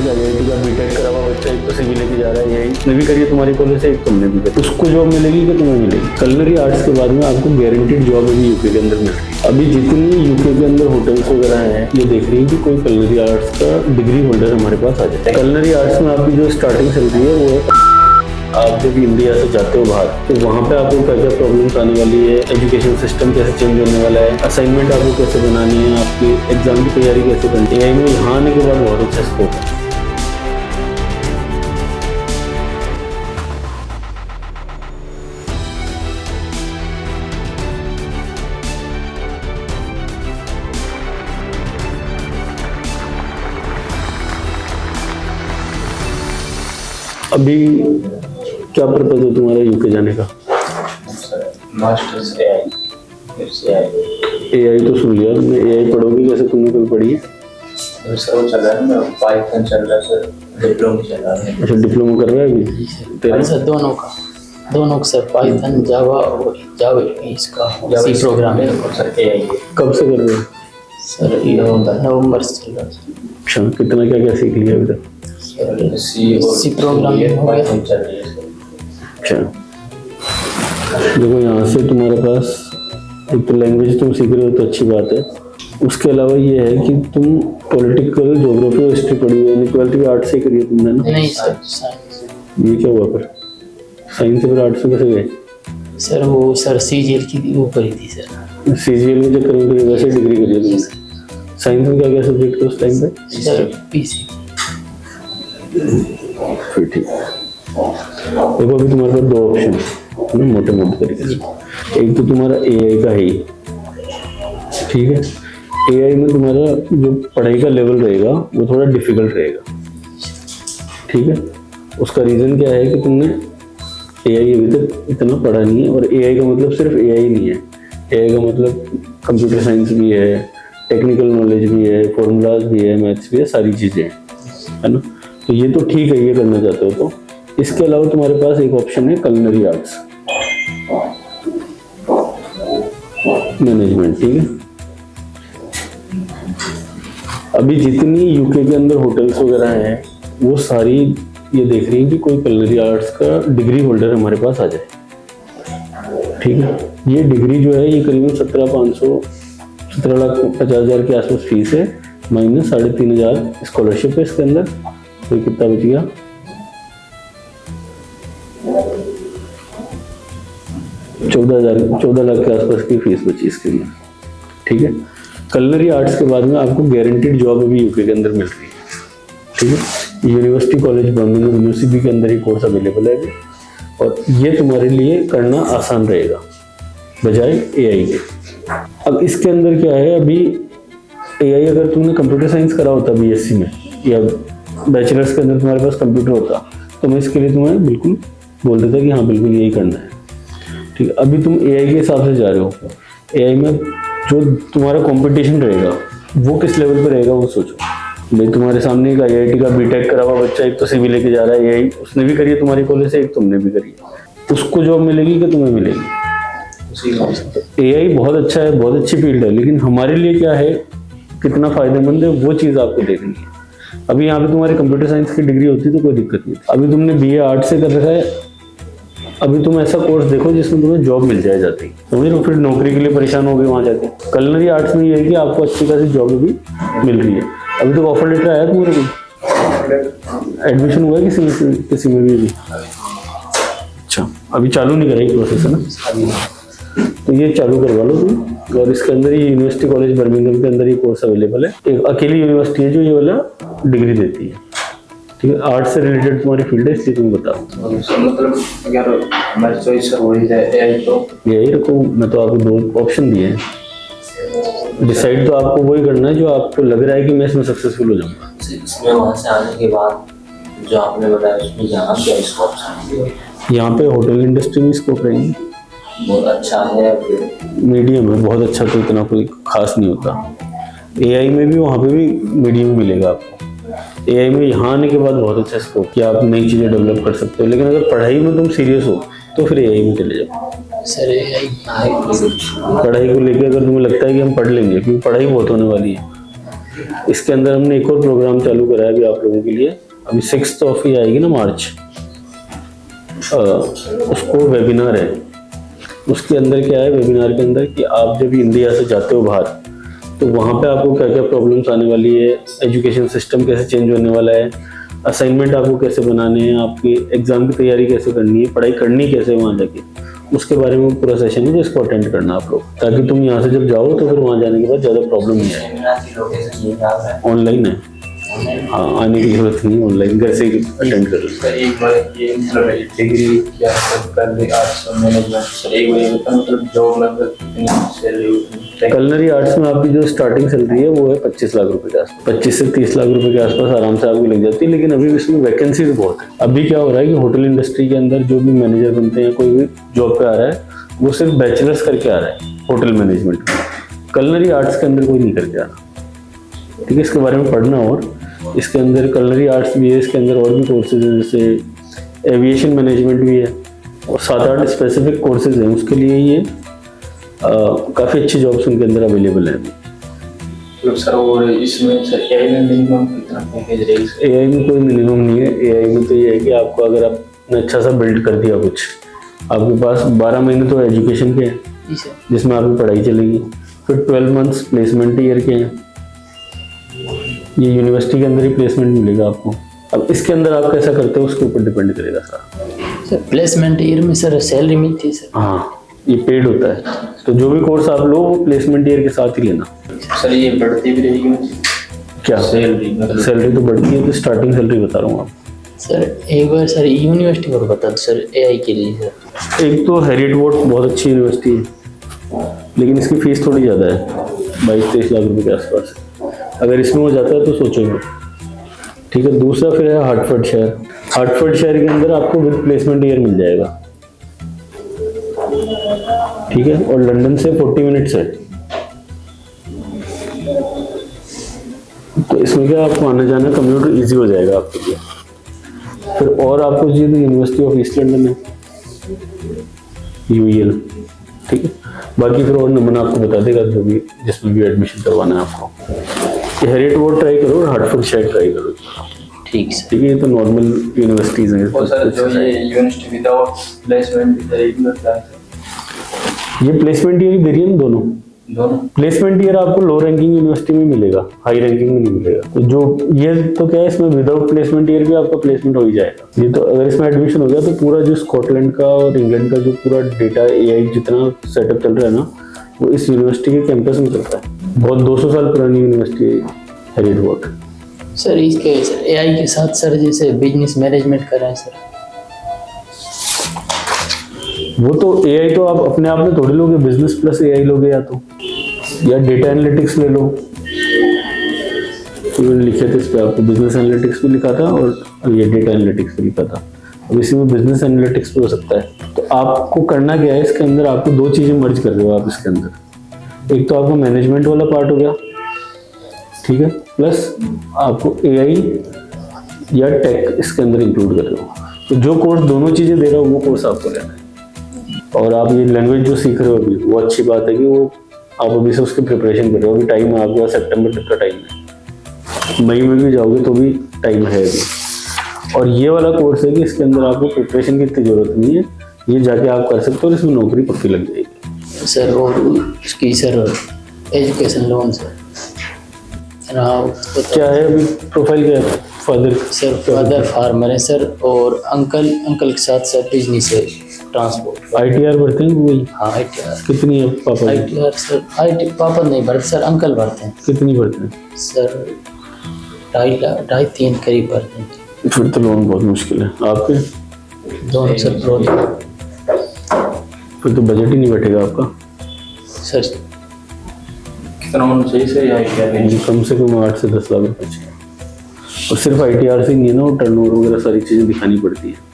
एक IIT का BTech करा हुआ बच्चा एक तो सिविल लेके जा रहा है, यही उसने भी करी है तुम्हारी कॉलेज से, एक तुमने भी करी, उसको जॉब मिलेगी कि तुम्हें मिलेगी? कलनरी आर्ट्स के बाद में आपको गारंटीड जॉब अभी यूके के अंदर मिल रही है। अभी जितनी यूके के अंदर होटल्स वगैरह हैं ये देख रही है कि कोई कलनरी आर्ट्स का डिग्री होल्डर हमारे पास आ जाए। कलनरी आर्ट्स में आपकी जो स्टार्टिंग सैलरी है वो है, आप जब इंडिया से जाते हो बाहर तो वहाँ पे आपको क्या क्या प्रॉब्लम्स आने वाली है, एजुकेशन सिस्टम कैसे चेंज होने वाला है, असाइनमेंट आपको कैसे बनानी है, आपकी एग्जाम की तैयारी कैसे करनी है, में यहाँ आने के बाद बहुत अच्छा स्कोप है। अभी क्या पर्पज है तुम्हारा यूके जाने का? मास्टर्स AI तो सुन लिया तुमने, AI पढ़ोगे कैसे? तुमने कोई पढ़ी है? सर वो चल रहा है ना, पाइथन चल रहा है सर, डिप्लोमा चल रहा है। अच्छा डिप्लोमा कर रहा है अभी तेरा? सर दोनों का सर, पाइथन जावा और जावा इसका सी प्रोग्रामिंग सर AI कब से कर रहे हो? सर ये नवंबर से चल रहा है। अच्छा कितना क्या क्या सीख लिया अभी तक? सी प्रोग्रामिंग हो गया। पाइथन चल रही है। अच्छा देखो यहाँ से तुम्हारे पास एक तो लैंग्वेज तुम सीख रहे हो तो अच्छी बात है, उसके अलावा ये है कि तुम पॉलिटिकल ज्योग्राफी और हिस्ट्री पढ़ी हुई है, इक्वालिटी भी आर्ट्स से करी है तुमने ना? नहीं सर साइंस। ये क्या हुआ फिर साइंस से फिर आर्ट्स में कैसे गए? सर वो सर CGL की वो करी थी सर। CGL में जब करोगे तो वैसे डिग्री करी है तुमने। साइंस में क्या क्या सब्जेक्ट थे उस टाइम पे? Sir PC। फिर ठीक है। देखो अभी तुम्हारे पास दो ऑप्शन है ना मोटे मोटे तरीके से। एक तो तुम्हारा AI का है, ठीक है। AI में तुम्हारा जो पढ़ाई का लेवल रहेगा वो थोड़ा डिफिकल्ट रहेगा, ठीक है। उसका रीज़न क्या है कि तुमने AI अभी तक इतना पढ़ा नहीं है, और AI का मतलब सिर्फ AI नहीं है, AI का मतलब कंप्यूटर साइंस भी है, टेक्निकल नॉलेज भी है, फॉर्मूलाज भी है, मैथ्स भी है, सारी चीज़ें हैं, है ना। तो ये तो ठीक है, ये करना चाहते हो तो। इसके अलावा तुम्हारे पास एक ऑप्शन है कलनरी आर्ट्स मैनेजमेंट, ठीक है। अभी जितनी यूके के अंदर होटल्स वगैरह हैं वो सारी ये देख रही है कि कोई कलनरी आर्ट्स का डिग्री होल्डर हमारे पास आ जाए, ठीक है। ये डिग्री जो है ये करीबन 17,50,000 के आसपास फीस है, माइनस 3,500 स्कॉलरशिप है इसके अंदर। तो कितना बच गया? 14 लाख के आसपास की फीस बची इसके अंदर, ठीक है। कलनरी आर्ट्स के बाद में आपको गारंटीड जॉब अभी यूके के अंदर मिल रही है, ठीक है। यूनिवर्सिटी कॉलेज बर्मिंघम UCB के अंदर ही कोर्स अवेलेबल है अभी, और ये तुम्हारे लिए करना आसान रहेगा बजाय AI के। अब इसके अंदर क्या है, अभी AI अगर तुमने कंप्यूटर साइंस करा होता BSc में या बैचलर्स के अंदर तुम्हारे पास कंप्यूटर होता तो मैं इसके लिए तुम्हें बिल्कुल बोल देता कि हाँ बिल्कुल यही करना है, ठीक है। अभी तुम AI के हिसाब से जा रहे हो, AI में जो तुम्हारा कंपटीशन रहेगा वो किस लेवल पे रहेगा वो सोचो। भाई तुम्हारे सामने एक IIT का बीटेक करा हुआ बच्चा एक तो सिविल लेके जा रहा है, यही उसने भी करी है तुम्हारी कॉलेज से, एक तुमने भी करी है, उसको जॉब मिलेगी कि तुम्हें मिलेगी? AI बहुत अच्छा है, बहुत अच्छी फील्ड है, लेकिन हमारे लिए क्या है, कितना फायदेमंद है, वो चीज़ आपको देखनी है। अभी यहाँ पे तुम्हारी कंप्यूटर साइंस की डिग्री होती तो कोई दिक्कत नहीं। अभी तुमने BA आर्ट से कर रखा है, अभी तुम ऐसा कोर्स देखो जिसमें तुम्हें जॉब मिल जाए जाती, समझ लो, फिर नौकरी के लिए परेशान हो गए वहाँ जाके। कलनरी आर्ट्स में ये है कि आपको अच्छी खासी जॉब भी मिल रही है। अभी तो ऑफर लेटर आया तुम्हारे को? एडमिशन हुआ है किसी में भी अभी? अच्छा अभी चालू नहीं करा प्रोसेस है ना, तो ये चालू करवा लो तुम। और इसके अंदर ये यूनिवर्सिटी कॉलेज बर्मिंघम के अंदर ये कोर्स अवेलेबल है, एक अकेली यूनिवर्सिटी है जो ये वाला डिग्री देती है, ठीक है। आर्ट से रिलेटेड तुम्हारी फील्ड है, इसलिए तुम बताओ। मतलब अगर हमारी चॉइस हो रही है AI तो यही रखो, मैं तो आपको 2 ऑप्शन दिए हैं, डिसाइड तो आपको वही करना है जो आपको लग रहा है कि मैं इसमें सक्सेसफुल हो जाऊंगा। इसमें वहाँ से आने के बाद जो आपने बताया उसमें यहाँ क्या स्कोप है? यहाँ पे होटल इंडस्ट्री में स्कोप रहेंगे, बहुत अच्छा है, मीडियम है, बहुत अच्छा तो इतना कोई खास नहीं होता। AI में भी वहाँ पे भी मीडियम मिलेगा आपको। AI में यहाँ आने के बाद बहुत अच्छा स्कोप कि आप नई चीज़ें डेवलप कर सकते हो, लेकिन अगर पढ़ाई में तुम सीरियस हो तो फिर AI में चले जाओ। सर पढ़ाई को लेकर अगर तुम्हें लगता है कि हम पढ़ लेंगे, क्योंकि पढ़ाई बहुत होने वाली है, इसके अंदर हमने एक और प्रोग्राम चालू करा है अभी आप लोगों के लिए। अभी 6th ऑफ ये आएगी ना मार्च, उसको वेबिनार है। उसके अंदर क्या है वेबिनार के अंदर कि आप जब इंडिया से जाते हो बाहर तो वहाँ पे आपको क्या क्या प्रॉब्लम्स आने वाली है, एजुकेशन सिस्टम कैसे चेंज होने वाला है, असाइनमेंट आपको कैसे बनाने हैं, आपकी एग्जाम की तैयारी कैसे करनी है, पढ़ाई करनी कैसे है वहाँ जाके, उसके बारे में पूरा सेशन है जो इसको अटेंड करना आप लोग, ताकि तुम यहाँ से जब जाओ तो फिर वहाँ जाने के बाद ज़्यादा प्रॉब्लम नहीं आए। सेमिनार की लोकेशन ये याद है? ऑनलाइन है, हाँ आने की जरूरत नहीं, ऑनलाइन घर से ही अटेंड कर लो। सर एक बार ये मतलब डिग्री क्या कर ले आर्ट्स और मैनेजमेंट, सर एक बार ये बताओ मतलब जॉब लगभग कितनी सैलरी? कलनरी आर्ट्स में आपकी जो स्टार्टिंग सैलरी है वो है 25 लाख रुपए के आसपास, 25 से 30 लाख रुपए के आसपास आराम से आपकी लग जाती है। लेकिन अभी इसमें वैकेंसी बहुत है। अभी क्या हो रहा है कि होटल इंडस्ट्री के अंदर जो भी मैनेजर बनते हैं, कोई भी जॉब पे आ रहा है वो सिर्फ बैचलर्स करके आ रहा है होटल मैनेजमेंट में। कलनरी आर्ट्स के अंदर कोई नहीं करके आ रहा, ठीक है। इसके बारे में पढ़ना, और इसके अंदर कलनरी आर्ट्स भी है, इसके अंदर और भी कोर्सेज हैं जैसे एविएशन मैनेजमेंट भी है और 7-8 स्पेसिफिक कोर्सेज हैं। उसके लिए ये काफ़ी अच्छी जॉब्स उनके अंदर अवेलेबल हैं। तो सर और इसमें सर एआई में मिनिमम कितना पैकेज रहेगा? एआई में कोई मिनिमम नहीं है। एआई में तो ये है कि आपको अगर आपने अच्छा सा बिल्ड कर दिया कुछ, आपके पास 12 महीने तो एजुकेशन के हैं जिसमें आपकी पढ़ाई चलेगी, फिर 12 मंथ्स प्लेसमेंट ईयर के हैं, ये यूनिवर्सिटी के अंदर ही प्लेसमेंट मिलेगा आपको। अब इसके अंदर आप कैसा करते हो उसके ऊपर डिपेंड करेगा सर। प्लेसमेंट ईयर में सर सैलरी मिलती है सर? हाँ, ये पेड होता है। तो जो भी कोर्स आप लो वो प्लेसमेंट ईयर के साथ ही लेना। सर ये बढ़ती भी रहेगी क्या सैलरी? मतलब सैलरी तो बढ़ती है, तो स्टार्टिंग सैलरी बता रहा हूँ आप। सर एक बार सर यूनिवर्सिटी को बता दो सर एआई के लिए सर। एक तो हेरिटवोर्थ बहुत अच्छी यूनिवर्सिटी है, लेकिन इसकी फीस थोड़ी ज़्यादा है, 22-23 लाख रुपए के आसपास। अगर इसमें हो जाता है तो सोचोगे, ठीक है। दूसरा फिर है हार्टफोर्डशायर। हार्टफोर्डशायर के अंदर आपको विद प्लेसमेंट ईयर मिल जाएगा, ठीक है, और लंदन से 40 मिनट्स है। तो इसमें क्या आपको आना जाना कम्यूट इजी हो जाएगा आपके लिए। फिर और आपको चाहिए तो यूनिवर्सिटी ऑफ ईस्ट लंदन है, UEL, ठीक है। बाकी फिर और नमूना आपको बता देगा जो भी जिसमें भी एडमिशन करवाना है आपको। हेरिटवोर्थ ट्राई करो और हार्टफोर्डशायर ट्राई करो, ठीक सर। ठीक है। ये तो नॉर्मल यूनिवर्सिटीज हैं। और सर जो ये यूनिवर्सिटी विदाउट प्लेसमेंट भी रेगुलर क्लास ये प्लेसमेंट ईयर दे रही है ना दोनों। प्लेसमेंट ईयर आपको लो रैंकिंग यूनिवर्सिटी में मिलेगा, हाई रैंकिंग में नहीं मिलेगा। तो जो ये तो क्या है, इसमें विदाउट प्लेसमेंट ईयर भी आपका प्लेसमेंट हो ही जाएगा। ये तो अगर इसमें एडमिशन हो गया तो पूरा जो स्कॉटलैंड का और इंग्लैंड का जो पूरा डेटा एआई जितना सेटअप चल रहा है ना, वो इस यूनिवर्सिटी के कैंपस में चलता है। बहुत 200 साल पुरानी यूनिवर्सिटी है हेरिटवोर्थ। सर इसके सर एआई के साथ सर जैसे बिजनेस मैनेजमेंट कर रहे हैं सर, वो तो एआई तो आप अपने आप में थोड़ी लोगे, बिजनेस प्लस एआई लोगे, या डेटा एनालिटिक्स ले लो। तो मैंने लिखे थे इस पर आपको, बिजनेस एनालिटिक्स भी लिखा था और ये डेटा एनालिटिक्स भी लिखा था। अब इसी में बिजनेस एनालिटिक्स भी हो सकता है। तो आपको करना क्या है, इसके अंदर आपको 2 चीज़ें मर्ज कर रहे हो आप इसके अंदर। एक तो आपका मैनेजमेंट वाला पार्ट हो गया, ठीक है, प्लस आपको एआई या टेक इसके अंदर इंक्लूड कर रहे हो। तो जो कोर्स दोनों चीज़ें दे रहा हो वो कोर्स आपको लेना है। और आप ये लैंग्वेज जो सीख रहे हो अभी, वो अच्छी बात है कि वो आप अभी से उसकी प्रिपरेशन कर रहे हो। अभी टाइम है आपके पास, सितंबर तक का टाइम है, मई में भी जाओगे तो भी टाइम है अभी। और ये वाला कोर्स है कि इसके अंदर आपको प्रिपरेशन की इतनी जरूरत नहीं है, ये जाके आप कर सकते हो और इसमें नौकरी पक्की लग जाएगी। सर और उसकी सर एजुकेशन लोन सर क्या है अभी प्रोफाइल क्या है? फादर सर फादर फार्मर है सर, और अंकल के साथ सर बिजनेस है ट्रांसपोर्ट। ITR भरते हैं वही? हाँ ITR। कितनी है पापा? ITR सर पापा नहीं भरते सर, अंकल भरते हैं। कितनी भरते हैं सर 2.5-3 करीब भरते हैं। फिर तो लोन बहुत मुश्किल है आपके। दोनों सर प्रोजेक्ट, फिर तो बजट ही नहीं बैठेगा आपका सर। कितना होना चाहिए सर या क्या? कम से कम 8 से 10 लाख रुपए चाहिए। और सिर्फ ITR से ही नहीं है ना, वो टर्नओवर वगैरह सारी चीज़ें दिखानी पड़ती है।